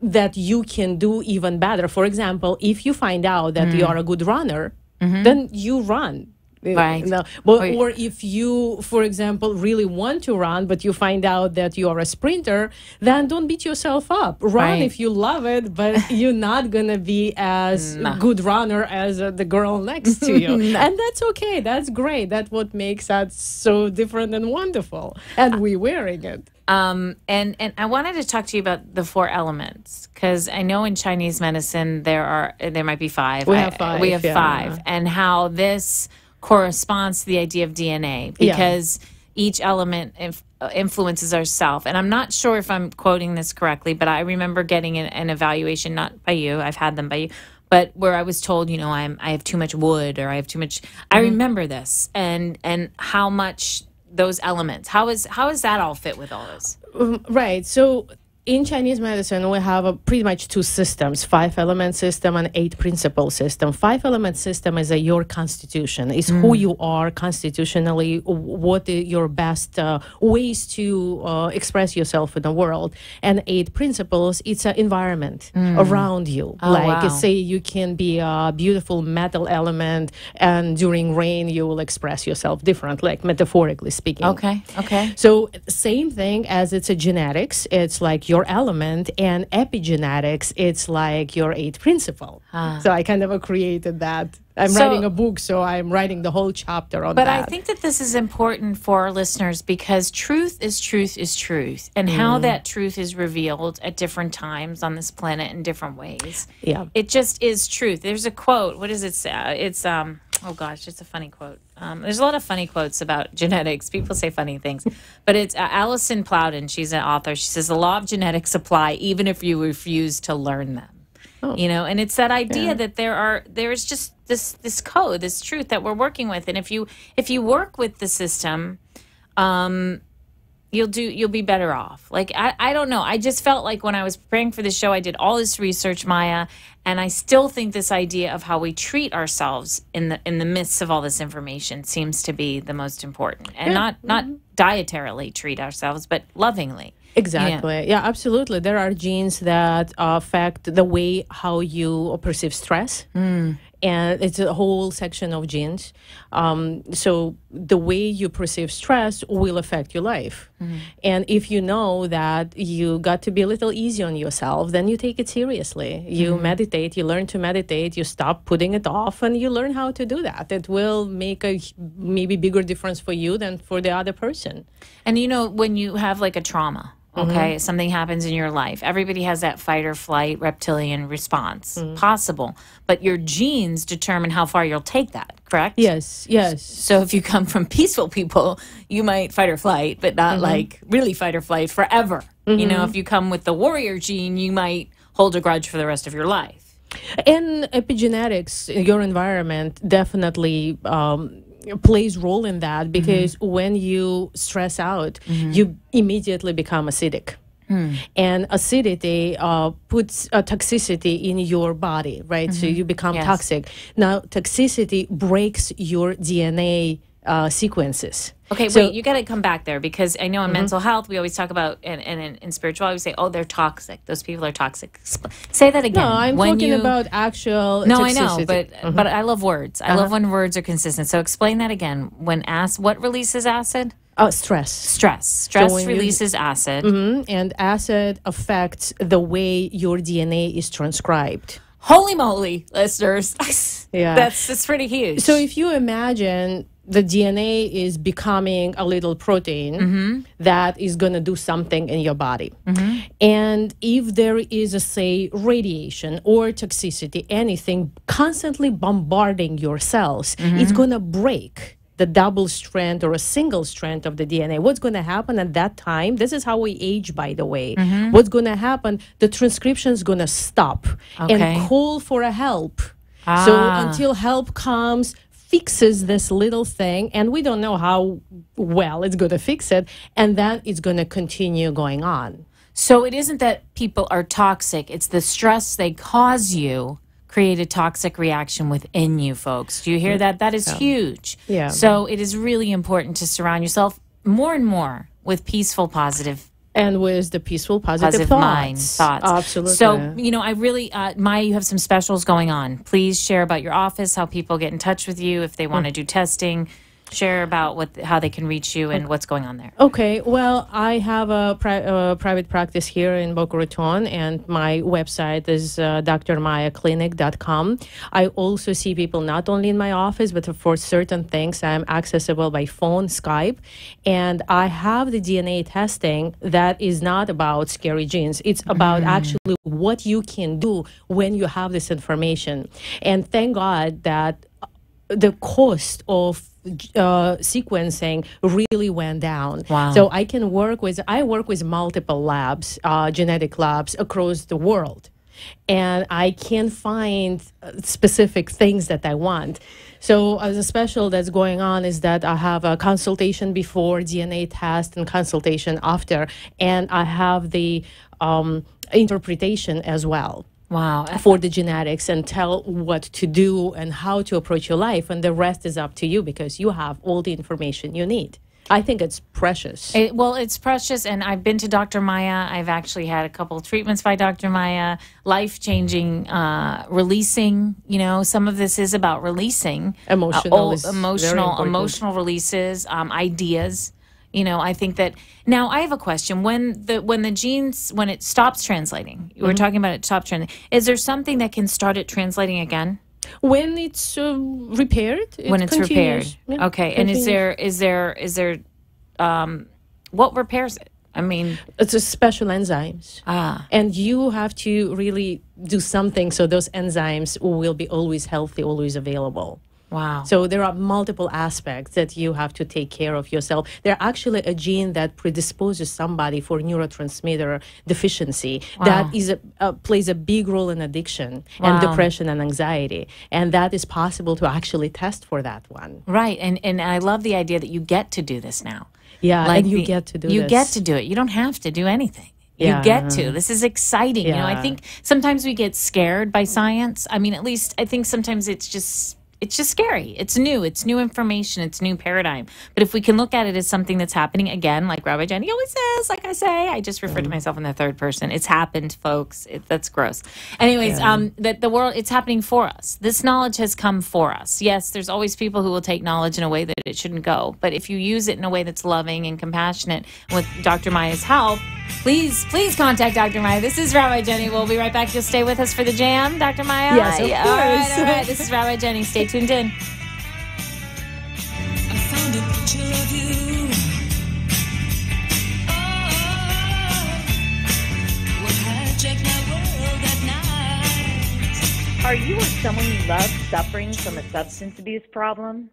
that you can do even better. For example, if you find out that you are a good runner, then you run. Right. Or if you, for example, really want to run, but you find out that you are a sprinter, then don't beat yourself up. Run if you love it, but you're not going to be as good runner as the girl next to you. And that's okay. That's great. That's what makes us so different and wonderful. And we're wearing it. And I wanted to talk to you about the 4 elements, because I know in Chinese medicine there might be 5. We have 5. We have 5, and how this corresponds to the idea of DNA, because each element influences ourself. And I'm not sure if I'm quoting this correctly, but I remember getting an evaluation, not by you, I've had them by you, but where I was told, I have too much wood, or I have too much. I remember this, and how much those elements. How is that all fit with all this? Right. So in Chinese medicine, we have pretty much 2 systems, 5-element system and 8-principle system. 5-element system is your constitution. It's who you are constitutionally, what are your best ways to express yourself in the world. And 8 principles, it's an environment around you. Say you can be a beautiful metal element, and during rain, you will express yourself different, like metaphorically speaking. Okay. So same thing as it's a genetics. It's like your element, and epigenetics, it's like your 8 principle. So I kind of created that. I'm writing a book, so I'm writing the whole chapter on that. But I think that this is important for our listeners, because truth is truth, and how that truth is revealed at different times on this planet in different ways. Yeah. It just is truth. There's a quote. What does it say? It's oh gosh, it's a funny quote. There's a lot of funny quotes about genetics. People say funny things. But it's Alison Plowden. She's an author. She says, the law of genetics apply even if you refuse to learn them. And it's that idea that there's just this code, this truth that we're working with. And if you work with the system, you'll be better off. Like, I don't know. I just felt like when I was preparing for this show, I did all this research, Maya, and I still think this idea of how we treat ourselves in the midst of all this information seems to be the most important. And not dietarily treat ourselves, but lovingly. Exactly. Yeah, absolutely. There are genes that affect the way how you perceive stress. And it's a whole section of genes. So the way you perceive stress will affect your life. And if you know that you got to be a little easy on yourself, then you take it seriously. You meditate, you learn to meditate, you stop putting it off, and you learn how to do that. It will make a maybe bigger difference for you than for the other person. And when you have like a trauma, okay, something happens in your life, everybody has that fight or flight reptilian response possible, but your genes determine how far you'll take that, correct? Yes. So if you come from peaceful people, you might fight or flight, but not like really fight or flight forever. If you come with the warrior gene, you might hold a grudge for the rest of your life. And epigenetics, your environment definitely plays role in that, because when you stress out, you immediately become acidic. And acidity puts a toxicity in your body, right? So you become toxic. Now, toxicity breaks your DNA sequences. Okay, wait, you got to come back there, because I know in mental health, we always talk about, and in spirituality, we say, oh, they're toxic. Those people are toxic. Say that again. No, I'm talking about actual No, toxicity. I know, but I love words. I love when words are consistent. So explain that again. When what releases acid? Stress. Stress when releases acid. And acid affects the way your DNA is transcribed. Holy moly, listeners. Yeah. That's pretty huge. So if you imagine the DNA is becoming a little protein that is going to do something in your body. And if there is say, radiation or toxicity, anything constantly bombarding your cells, it's going to break the double strand or a single strand of the DNA. What's going to happen at that time? This is how we age, by the way. What's going to happen? The transcription is going to stop and call for a help. So until help comes, fixes this little thing, and we don't know how well it's going to fix it, and then it's going to continue going on. So it isn't that people are toxic, it's the stress they cause you create a toxic reaction within you, folks. Do you hear that? That is huge. Yeah. So it is really important to surround yourself more and more with peaceful, positive and with the peaceful, positive thoughts. Absolutely. So, you know, I really, Maya, you have some specials going on. Please share about your office, how people get in touch with you if they want to do testing. Share about how they can reach you and what's going on there. Okay. Well, I have a private practice here in Boca Raton, and my website is drmayaclinic.com. I also see people not only in my office, but for certain things, I'm accessible by phone, Skype. And I have the DNA testing that is not about scary genes. It's about actually what you can do when you have this information. And thank God that the cost of sequencing really went down. Wow. So I work with multiple labs, genetic labs across the world, and I can find specific things that I want. So as a special that's going on is that I have a consultation before DNA test and consultation after, and I have the interpretation as well. Wow. For the genetics, and tell what to do and how to approach your life, and the rest is up to you because you have all the information you need. I think it's precious. It's precious, and I've been to Dr. Maya. I've actually had a couple of treatments by Dr. Maya, life-changing, releasing. You know, some of this is about releasing emotional releases, ideas. You know, I think that now I have a question. When the genes, when it stops translating, we're talking about it stops translating. Is there something that can start it translating again? When it's repaired, when it's continues. repaired. Yeah, okay. continues. And is there what repairs it? I mean, it's a special enzymes. And you have to really do something so those enzymes will be always healthy, always available. Wow. So there are multiple aspects that you have to take care of yourself. They're actually a gene that predisposes somebody for neurotransmitter deficiency. Wow. That is plays a big role in addiction and depression and anxiety. And that is possible to actually test for that one. Right. And I love the idea that you get to do this now. Yeah, like and you get to do You this. get to do it. You don't have to do anything. Yeah. You get to. This is exciting. Yeah. You know, I think sometimes we get scared by science. I mean, at least I think sometimes it's just scary. It's new information, it's new paradigm. But if we can look at it as something that's happening again, like Rabbi Jenny always says, like I say, I just refer to myself in the third person. It's happened, folks. That's gross. Anyways, that the world, it's happening for us. This knowledge has come for us. Yes, there's always people who will take knowledge in a way that it shouldn't go. But if you use it in a way that's loving and compassionate, with Dr. Maya's help, please contact Dr. Maya. This is Rabbi Jenny. We'll be right back. You'll stay with us for the jam, Dr. Maya? Yes, of course. All right. This is Rabbi Jenny. Stay tuned in. I found a picture of you. What hijacked my world at night. Are you or someone you love suffering from a substance abuse problem?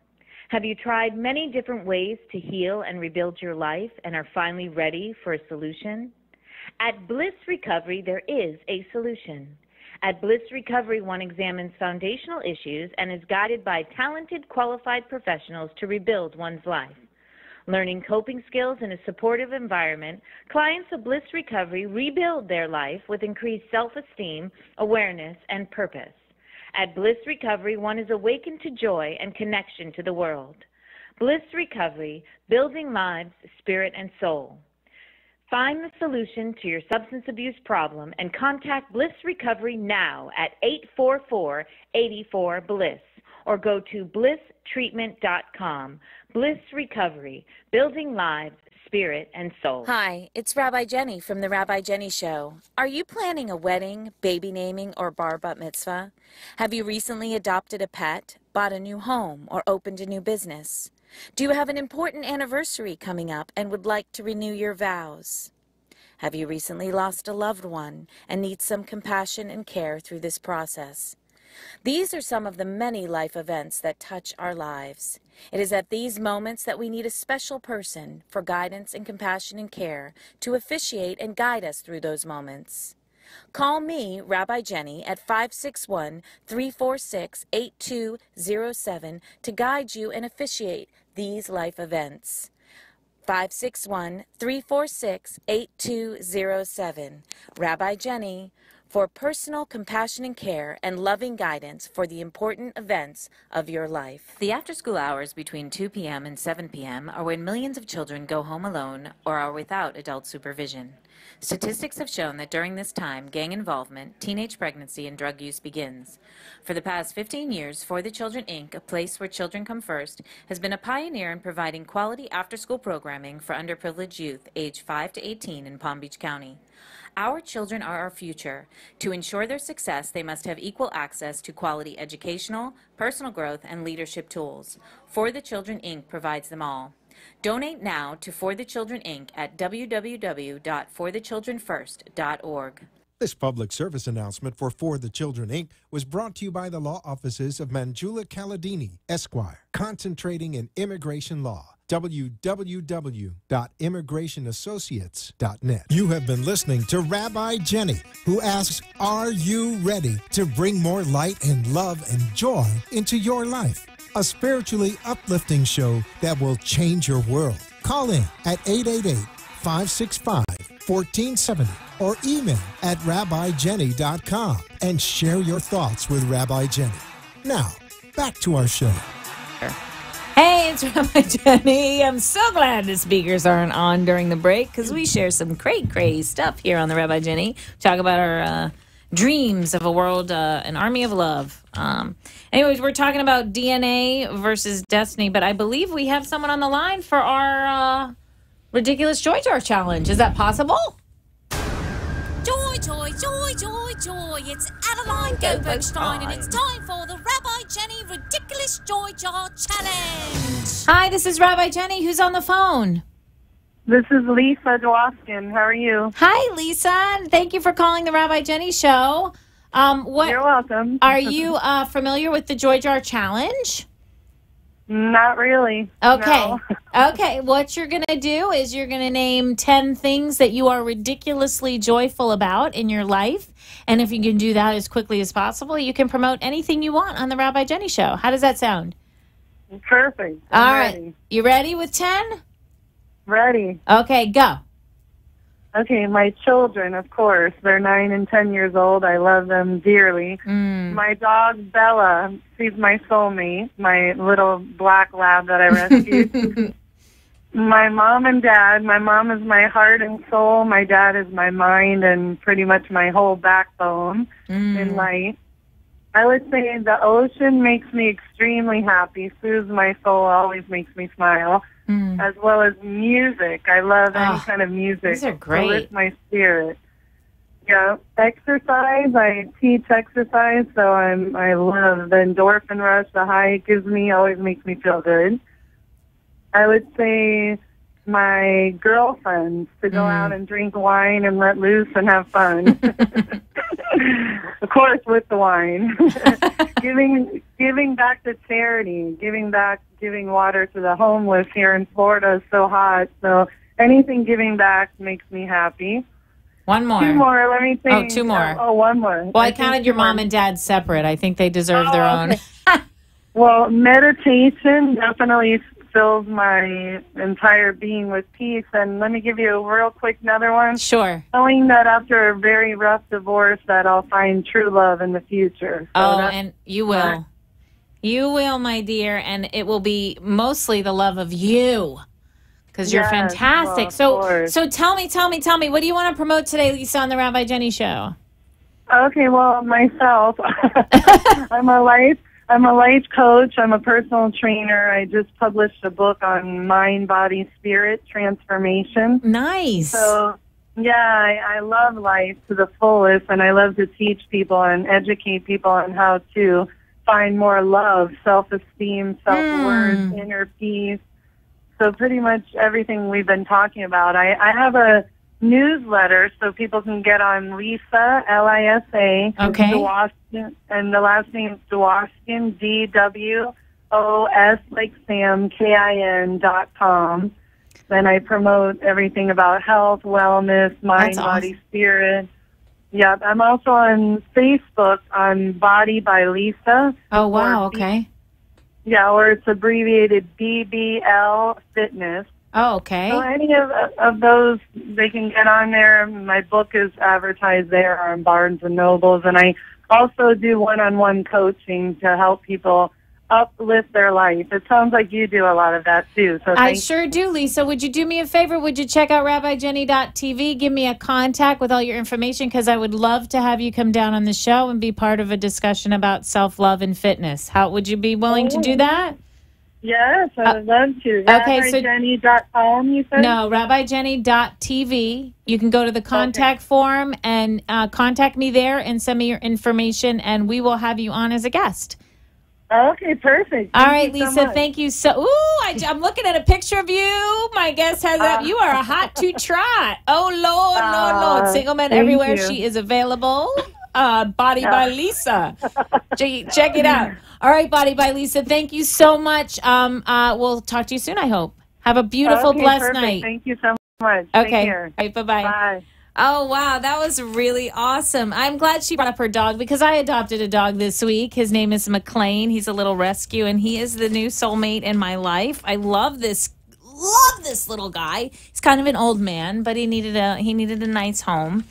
Have you tried many different ways to heal and rebuild your life and are finally ready for a solution? At Bliss Recovery, there is a solution. At Bliss Recovery, one examines foundational issues and is guided by talented, qualified professionals to rebuild one's life. Learning coping skills in a supportive environment, clients of Bliss Recovery rebuild their life with increased self-esteem, awareness, and purpose. At Bliss Recovery, one is awakened to joy and connection to the world. Bliss Recovery, building lives, spirit, and soul. Find the solution to your substance abuse problem and contact Bliss Recovery now at 844-84-BLISS or go to blisstreatment.com. Bliss Recovery, building lives, spirit, and soul. Hi, it's Rabbi Jenny from the Rabbi Jenny Show. Are you planning a wedding, baby naming, or bar bat mitzvah? Have you recently adopted a pet, bought a new home, or opened a new business? Do you have an important anniversary coming up and would like to renew your vows? Have you recently lost a loved one and need some compassion and care through this process? These are some of the many life events that touch our lives. It is at these moments that we need a special person for guidance and compassion and care to officiate and guide us through those moments. Call me, Rabbi Jenny, at 561-346-8207 to guide you and officiate these life events. 561-346-8207. Rabbi Jenny, for personal compassion and care and loving guidance for the important events of your life. The after-school hours between 2 p.m. and 7 p.m. are when millions of children go home alone or are without adult supervision. Statistics have shown that during this time, gang involvement, teenage pregnancy, and drug use begins. For the past 15 years, For the Children, Inc., a place where children come first, has been a pioneer in providing quality after-school programming for underprivileged youth aged 5 to 18 in Palm Beach County. Our children are our future. To ensure their success, they must have equal access to quality educational, personal growth, and leadership tools. For the Children, Inc. provides them all. Donate now to For the Children, Inc. at www.forthechildrenfirst.org. This public service announcement for the Children, Inc. was brought to you by the law offices of Manjula Caladini, Esquire, concentrating in immigration law. www.immigrationassociates.net. You have been listening to Rabbi Jenny, who asks, are you ready to bring more light and love and joy into your life? A spiritually uplifting show that will change your world. Call in at 888-565-1470 or email at rabbijenny.com and share your thoughts with Rabbi Jenny. Now, back to our show. Hey, it's Rabbi Jenny. I'm so glad the speakers aren't on during the break because we share some crazy stuff here on the Rabbi Jenny. Talk about our dreams of a world, an army of love. Anyways, we're talking about DNA versus destiny, but I believe we have someone on the line for our ridiculous joy jar challenge. Is that possible? Joy, joy, joy, joy, joy. It's Adeline Goldbergstein, and it's time for the Rabbi Jenny Ridiculous Joy Jar Challenge. Hi, this is Rabbi Jenny. Who's on the phone? This is Lisa Dwoskin. How are you? Hi, Lisa. Thank you for calling the Rabbi Jenny Show. You're welcome. Are you familiar with the Joy Jar Challenge? Not really. Okay. No. Okay. What you're going to do is you're going to name 10 things that you are ridiculously joyful about in your life. And if you can do that as quickly as possible, you can promote anything you want on the Rabbi Jenny Show. How does that sound? Perfect. All ready. right. You ready with 10? Ready. Okay, go. Okay, my children, of course. They're 9 and 10 years old. I love them dearly. My dog, Bella, she's my soulmate, my little black lab that I rescued. My mom and dad. My mom is my heart and soul. My dad is my mind and pretty much my whole backbone in life. I would say the ocean makes me extremely happy, soothes my soul, always makes me smile. As well as music. I love any kind of music. These are great. To lift my spirit. Yeah, exercise. I teach exercise, so I love the endorphin rush. The high it gives me always makes me feel good. I would say my girlfriends, to go out and drink wine and let loose and have fun. Of course, with the wine. Giving back to charity, giving water to the homeless here in Florida is so hot. So anything giving back makes me happy. One more. Two more, let me think. Oh, two more. One more. Well, I counted your mom and dad separate. I think they deserve their own. Well, meditation definitely fills my entire being with peace. And let me give you a real quick another one. Sure. Knowing that after a very rough divorce that I'll find true love in the future. So and you will. You will, my dear, and it will be mostly the love of you because you're fantastic. Well, so tell me, what do you want to promote today, Lisa, on the Rabbi Jenny Show? Okay, well, myself, I'm a I'm a life coach. I'm a personal trainer. I just published a book on mind, body, spirit transformation. Nice. So, yeah, I love life to the fullest, and I love to teach people and educate people on how to find more love, self-esteem, self-worth, inner peace. So pretty much everything we've been talking about. I have a newsletter so people can get on Lisa, Lisa, okay, Dwoskin, and the last name is Dwoskin, DWOS like Sam, KIN.com. Then I promote everything about health, wellness, mind, body, spirit. Yep, I'm also on Facebook on Body by Lisa. Oh, wow, okay. Yeah, or it's abbreviated BBL Fitness. Oh, okay. So any of those, they can get on there. My book is advertised there on Barnes & Nobles, and I also do one-on-one coaching to help people uplift their life. It sounds like you do a lot of that, too. So I sure do, Lisa. Would you do me a favor? Would you check out RabbiJenny.tv? Give me a contact with all your information, because I would love to have you come down on the show and be part of a discussion about self-love and fitness. How would you be willing to do that? Yes, I would love to. Okay, so RabbiJenny.com, you said? No, RabbiJenny.tv. You can go to the contact form and contact me there and send me your information, and we will have you on as a guest. Okay, perfect. All right, Lisa, thank you so. Ooh, I'm looking at a picture of you. My guest has that. You are a hot to trot. Oh, Lord. Single men everywhere. You. She is available. Body by Lisa. Check it out. All right, Body by Lisa. Thank you so much. We'll talk to you soon, I hope. Have a beautiful, blessed night. Thank you so much. Okay. Take care. All right, bye-bye. Bye. Oh, wow. That was really awesome. I'm glad she brought up her dog, because I adopted a dog this week. His name is McLean. He's a little rescue, and he is the new soulmate in my life. I love this little guy. He's kind of an old man, but he needed a nice home.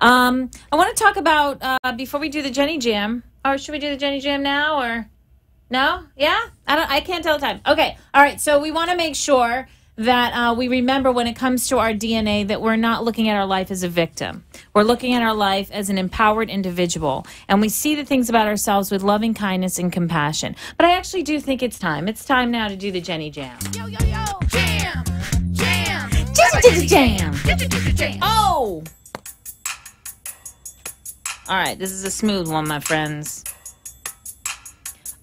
I want to talk about, before we do the Jenny Jam, or should we do the Jenny Jam now, or no? Yeah? I can't tell the time. Okay. All right. So we want to make sure that we remember, when it comes to our DNA, that we're not looking at our life as a victim. We're looking at our life as an empowered individual, and we see the things about ourselves with loving kindness and compassion. But I actually do think it's time. It's time now to do the Jenny Jam. Yo, yo, yo, jam, jam, Jam. Oh! All right, this is a smooth one, my friends.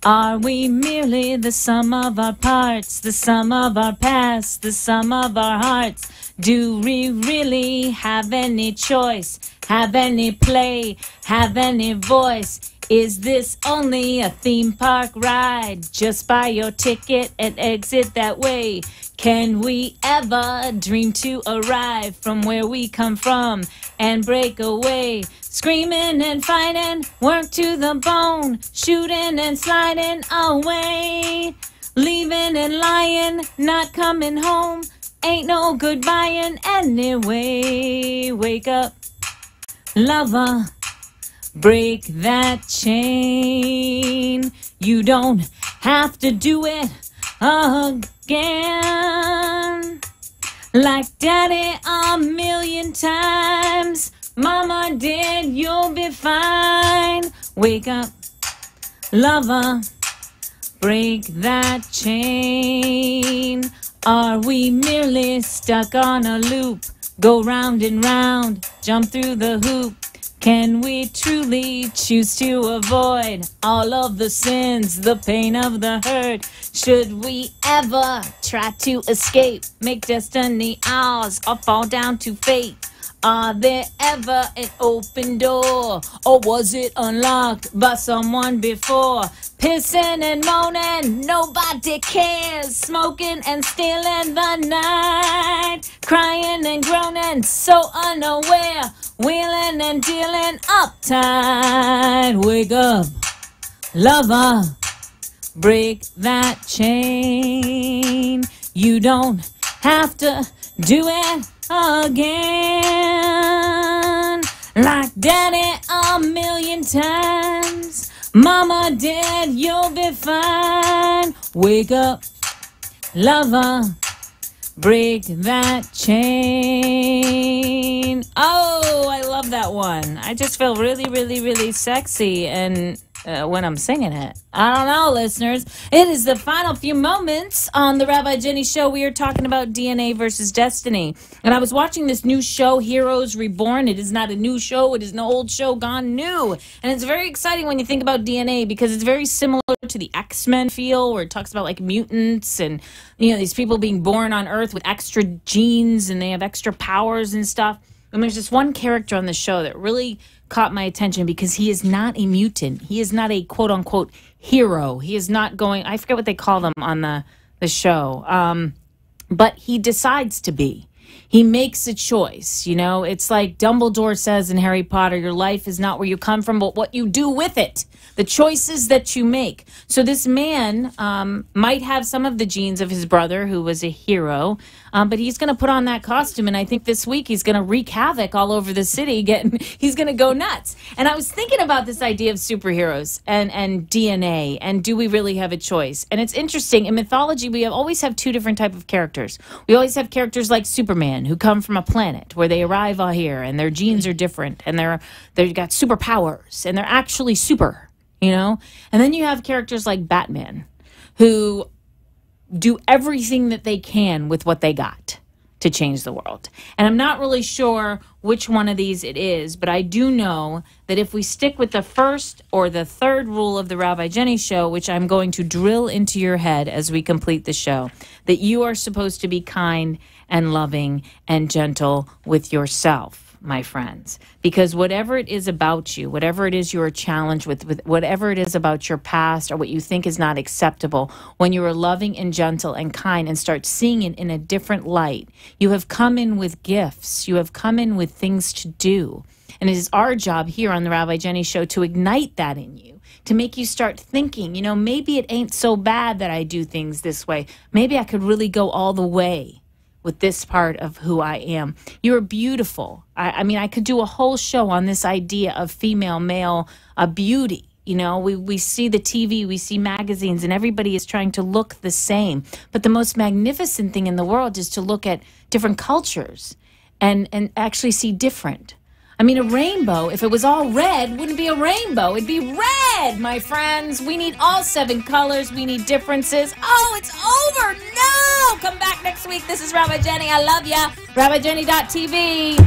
Are we merely the sum of our parts, the sum of our past, the sum of our hearts? Do we really have any choice, have any play, have any voice? Is this only a theme park ride? Just buy your ticket and exit that way. Can we ever dream to arrive from where we come from and break away? Screaming and fighting, work to the bone, shooting and sliding away. Leaving and lying, not coming home, ain't no goodbying anyway. Wake up, lover, break that chain. You don't have to do it again. Like daddy a million times, mama did, you'll be fine. Wake up, lover, break that chain. Are we merely stuck on a loop? Go round and round, jump through the hoop. Can we truly choose to avoid all of the sins, the pain of the hurt? Should we ever try to escape, make destiny ours, or fall down to fate? Are there ever an open door, or was it unlocked by someone before? Pissing and moaning, nobody cares. Smoking and stealing the night. Crying and groaning, so unaware. Wheeling and dealing uptight. Wake up, lover, break that chain. You don't have to do it again. Like daddy a million times, mama did, you'll be fine. Wake up, lover, break that chain. Oh, I love that one. I just feel really, really, really sexy and when I'm singing it. I don't know, listeners. It is the final few moments on the Rabbi Jenny Show. We are talking about DNA versus destiny. And I was watching this new show, Heroes Reborn. It is not a new show. It is an old show gone new. And it's very exciting when you think about DNA because it's very similar to the X-Men feel, where it talks about like mutants and, you know, these people being born on Earth with extra genes and they have extra powers and stuff. And there's this one character on the show that really caught my attention because he is not a mutant. He is not a quote-unquote hero. He is not going, I forget what they call them on the show, but he decides to be. He makes a choice, you know. It's like Dumbledore says in Harry Potter, your life is not where you come from, but what you do with it. The choices that you make. So this man might have some of the genes of his brother, who was a hero, but he's going to put on that costume, and I think this week he's going to wreak havoc all over the city. He's going to go nuts. And I was thinking about this idea of superheroes and DNA, and do we really have a choice? And it's interesting. In mythology, we always have two different types of characters. We always have characters like Superman, who come from a planet where they arrive out here, and their genes are different, and they've got superpowers, and they're actually super. You know? And then you have characters like Batman who do everything that they can with what they got to change the world. And I'm not really sure which one of these it is, but I do know that if we stick with the first or the third rule of the Rabbi Jenny Show, which I'm going to drill into your head as we complete the show, that you are supposed to be kind and loving and gentle with yourself, my friends, because whatever it is about you, whatever it is you're challenged with whatever it is about your past or what you think is not acceptable, when you are loving and gentle and kind and start seeing it in a different light, you have come in with gifts, you have come in with things to do. And it is our job here on the Rabbi Jenny Show to ignite that in you, to make you start thinking, you know, maybe it ain't so bad that I do things this way. Maybe I could really go all the way with this part of who I am. You're beautiful. I mean, I could do a whole show on this idea of female, male beauty. You know, we see the TV, we see magazines, and everybody is trying to look the same. But the most magnificent thing in the world is to look at different cultures and actually see different. I mean, a rainbow, if it was all red, wouldn't be a rainbow. It'd be red, my friends. We need all 7 colors. We need differences. Oh, it's over. No! Come back next week. This is Rabbi Jenny. I love ya. RabbiJenny.tv.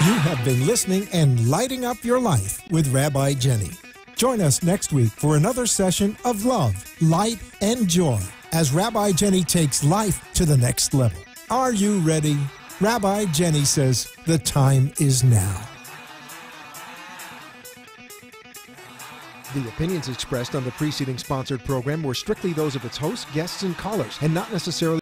You have been listening and lighting up your life with Rabbi Jenny. Join us next week for another session of love, light, and joy as Rabbi Jenny takes life to the next level. Are you ready? Rabbi Jenny says the time is now. The opinions expressed on the preceding sponsored program were strictly those of its hosts, guests, and callers, and not necessarily